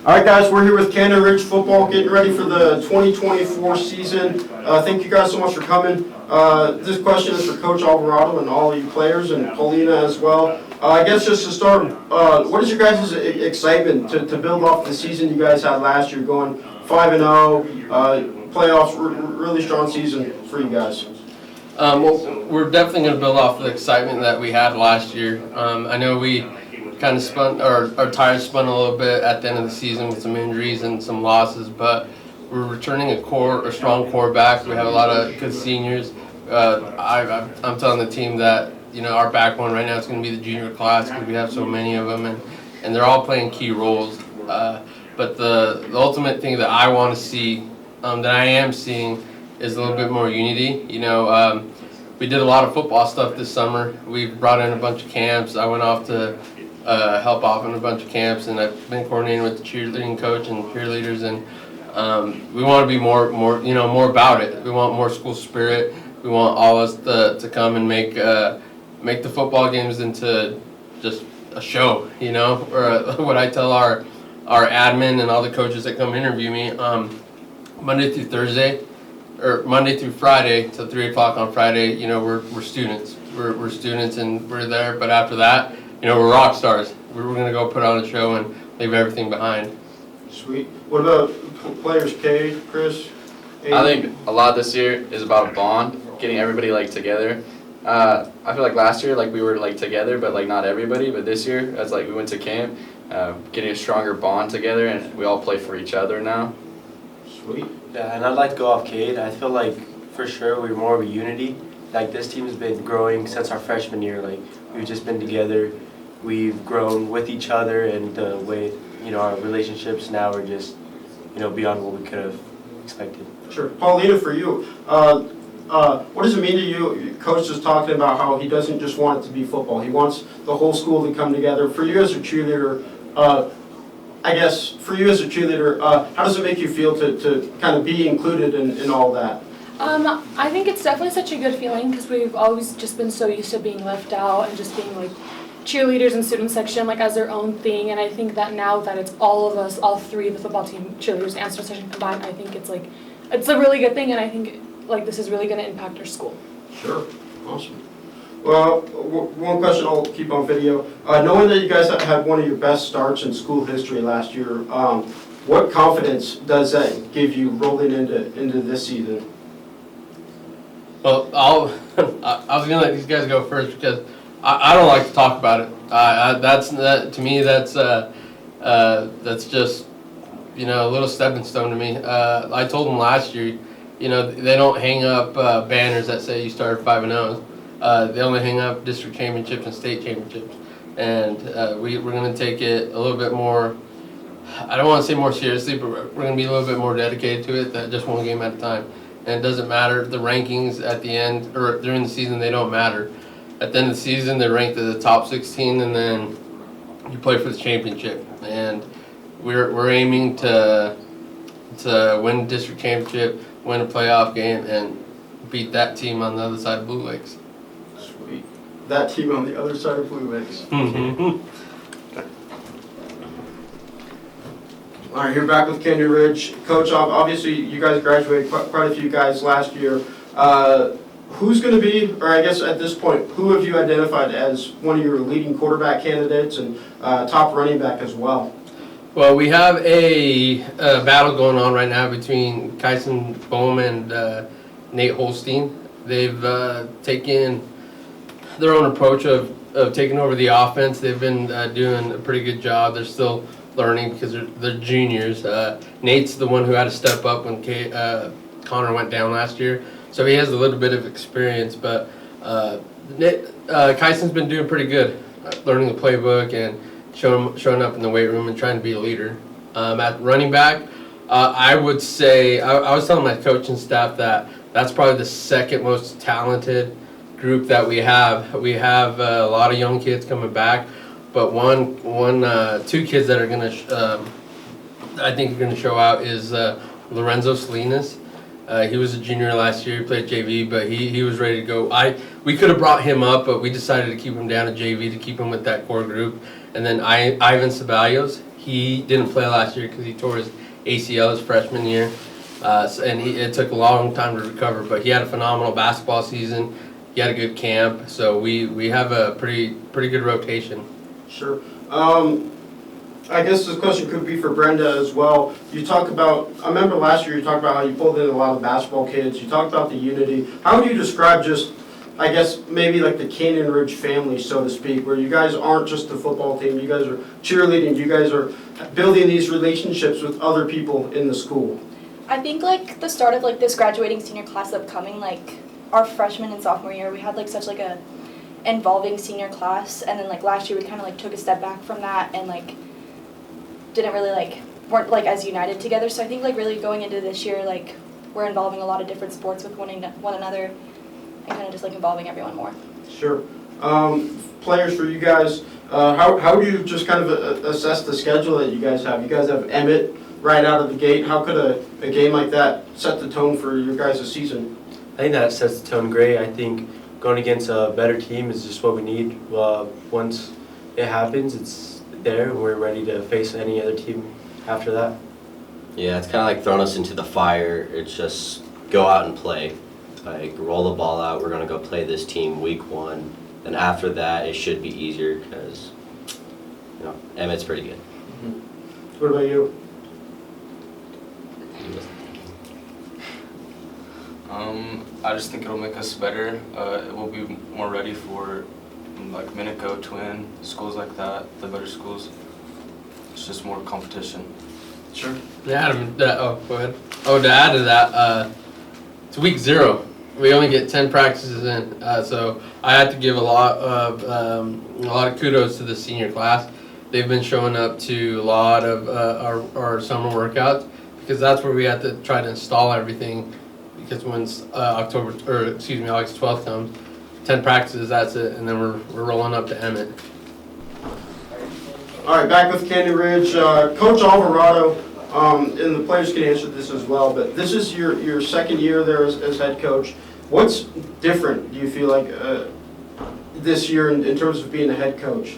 All right, guys, we're here with Canyon Ridge football, getting ready for the 2024 season. Thank you guys so much for coming. This question is for Coach Alvarado and all of you players, and Paulina as well. I guess just to start, what is your guys' excitement to build off the season you guys had last year, going 5-0, playoffs, really strong season for you guys? Well, we're definitely going to build off the excitement that we had last year. I know we kind of our tires spun a little bit at the end of the season with some injuries and some losses, but we're returning a strong core back. We have a lot of good seniors. I'm telling the team that our backbone right now is going to be the junior class because we have so many of them, and they're all playing key roles. But the ultimate thing that I want to see, that I am seeing, is a little bit more unity. We did a lot of football stuff this summer. We brought in a bunch of camps. I went off to help off in a bunch of camps, and I've been coordinating with the cheerleading coach and cheerleaders, and we want to be more about it. We want more school spirit. We want all us to come and make the football games into just a show, or what I tell our admin and all the coaches that come interview me, Monday through Thursday, or Monday through Friday till 3 o'clock on Friday, we're students. We're students and we're there, but after that, we're rock stars. We're going to go put on a show and leave everything behind. Sweet. What about players, Kay, Chris? Aiden? I think a lot this year is about a bond, getting everybody together. I feel like last year we were together, but not everybody. But this year, it's we went to camp, getting a stronger bond together, and we all play for each other now. Sweet. Yeah, and I'd like to go off Cade. I feel like for sure we're more of a unity. This team has been growing since our freshman year. We've just been together. We've grown with each other, and the way our relationships now are just beyond what we could have expected. Sure. Paulina, for you, what does it mean to you? Coach is talking about how he doesn't just want it to be football. He wants the whole school to come together. For you as a cheerleader, how does it make you feel to kind of be included in all that? I think it's definitely such a good feeling because we've always just been so used to being left out and just being cheerleaders and student section as their own thing, and I think that now that it's all of us, all three of the football team, cheerleaders and student section combined, I think it's a really good thing, and I think this is really going to impact our school. Sure. Awesome. Well, one question I'll keep on video. Knowing that you guys had one of your best starts in school history last year, what confidence does that give you rolling into this season? Well, I was gonna let these guys go first because I don't like to talk about it. To me that's just a little stepping stone to me. I told them last year, they don't hang up banners that say you started 5-0. They only hang up district championships and state championships, and we're gonna take it a little bit more. I don't want to say more seriously, but we're gonna be a little bit more dedicated to it. That just one game at a time. And it doesn't matter, the rankings at the end, or during the season, they don't matter. At the end of the season, they're ranked as the top 16, and then you play for the championship. And we're aiming to win district championship, win a playoff game, and beat that team on the other side of Blue Lakes. Sweet. That team on the other side of Blue Lakes. Mm-hmm. All right, you're back with Canyon Ridge. Coach, obviously you guys graduated, quite a few guys last year. Who's going to be, or I guess at this point, who have you identified as one of your leading quarterback candidates and top running back as well? Well, we have a battle going on right now between Kyson Bohm and Nate Holstein. They've taken their own approach of taking over the offense. They've been doing a pretty good job. They're still learning because they're juniors. Nate's the one who had to step up when Connor went down last year, so he has a little bit of experience. But Kyson's been doing pretty good, learning the playbook and showing up in the weight room and trying to be a leader. At running back, I would say I was telling my coaching staff that that's probably the second most talented group that we have. We have a lot of young kids coming back. But two kids that are I think are gonna show out is Lorenzo Salinas. He was a junior last year. He played JV, but he was ready to go. We could have brought him up, but we decided to keep him down at JV to keep him with that core group. And then Ivan Ceballos, He didn't play last year because he tore his ACL his freshman year, and it took a long time to recover. But he had a phenomenal basketball season. He had a good camp, so we have a pretty good rotation. Sure. I guess this question could be for Brenda as well. You talk about, I remember last year you talked about how you pulled in a lot of basketball kids. You talked about the unity. How would you describe just, I guess, maybe like the Canyon Ridge family, so to speak, where you guys aren't just a football team, you guys are cheerleading, you guys are building these relationships with other people in the school? I think like the start of like this graduating senior class upcoming, like our freshman and sophomore year, we had like such like a involving senior class, and then like last year we kind of like took a step back from that and like didn't really like weren't like as united together. So I think like really going into this year, like we're involving a lot of different sports with one another and kind of just like involving everyone more. Sure. Players for you guys, how do you just kind of assess the schedule that you guys have? You guys have Emmett right out of the gate. How could a game like that set the tone for your guys' season? I think that sets the tone great. I think going against a better team is just what we need. Once it happens, it's there. We're ready to face any other team after that. Yeah, it's kind of like throwing us into the fire. It's just go out and play. Like, roll the ball out. We're going to go play this team week 1. And after that, it should be easier because, you know, Emmett's pretty good. What about you? I just think it'll make us better. We'll be more ready for like Minico, Twin, schools like that, the better schools. It's just more competition. Sure. Yeah, go ahead. Oh, to add to that, it's week 0. We only get 10 practices in, so I had to give a lot of kudos to the senior class. They've been showing up to a lot of our summer workouts because that's where we have to try to install everything. Because when August 12th comes, 10 practices, that's it, and then we're rolling up to Emmett. All right, back with Canyon Ridge. Coach Alvarado, and the players can answer this as well, but this is your second year there as head coach. What's different, do you feel like, this year in terms of being a head coach?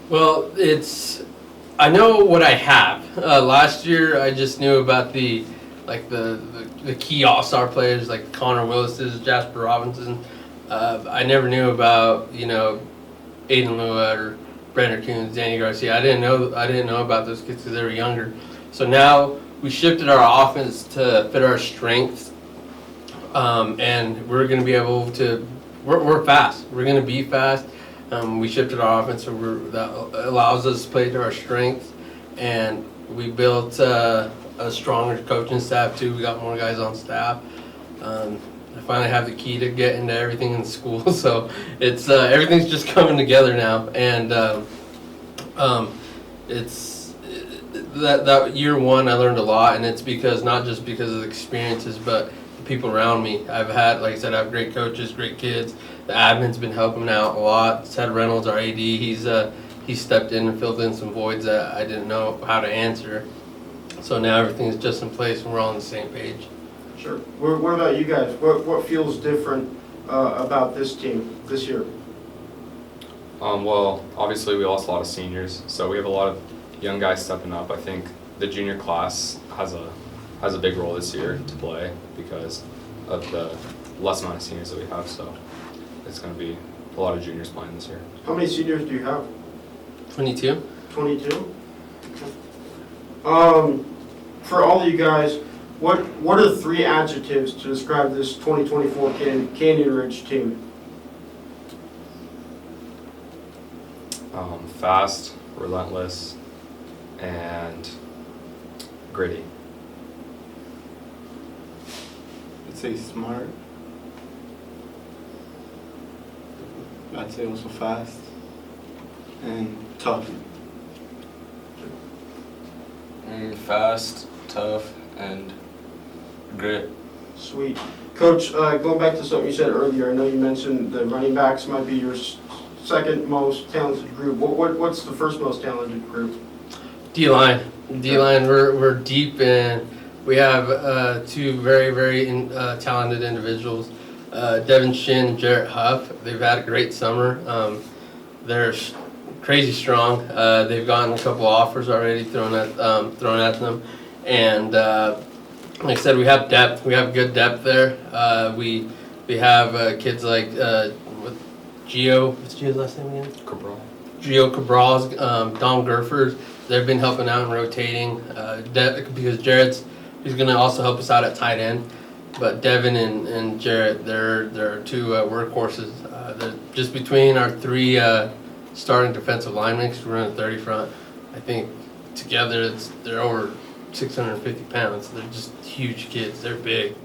Well, I know what I have. Last year, I just knew about the key all-star players like Connor Willis's, Jasper Robinson. I never knew about, Aiden Lua or Brandon Coons, Danny Garcia. I didn't know about those kids because they were younger. So now we shifted our offense to fit our strengths, and we're going to be able to. We're fast. We're going to be fast. We shifted our offense so that allows us to play to our strengths, and we built a stronger coaching staff too. We got more guys on staff. I finally have the key to get into everything in school, so it's everything's just coming together now, and it's that year 1 I learned a lot, and it's not just because of the experiences, but the people around me. I've had, like I said, I have great coaches, great kids. The admin's been helping out a lot. Ted Reynolds, our AD, he stepped in and filled in some voids that I didn't know how to answer. So now everything's just in place and we're all on the same page. Sure. What about you guys? What feels different about this team this year? Well, obviously we lost a lot of seniors, so we have a lot of young guys stepping up. I think the junior class has a big role this year to play because of the less amount of seniors that we have. So it's going to be a lot of juniors playing this year. How many seniors do you have? 22. 22? For all of you guys, what are 3 adjectives to describe this 2024 Canyon Ridge team? Fast, relentless, and gritty. I'd say smart. I'd say also fast and tough. Fast, tough, and grit. Sweet. Coach, going back to something you said earlier, I know you mentioned the running backs might be your second most talented group. What's the first most talented group? D-line. D-line, we're deep in. We have 2 very, very talented individuals. Devin Shin and Jarrett Huff. They've had a great summer. They're crazy strong. They've gotten a couple offers already thrown at them, and like I said, we have depth. We have good depth there. We have kids like with Gio. What's Gio's last name again? Cabral. Gio Cabral's, Dom Gurfers. They've been helping out and rotating. Because he's going to also help us out at tight end. But Devin and Jarrett, they're two workhorses. They're just between our three starting defensive linemen, because we're in a 30 front. I think together they're over 650 pounds. They're just huge kids. They're big.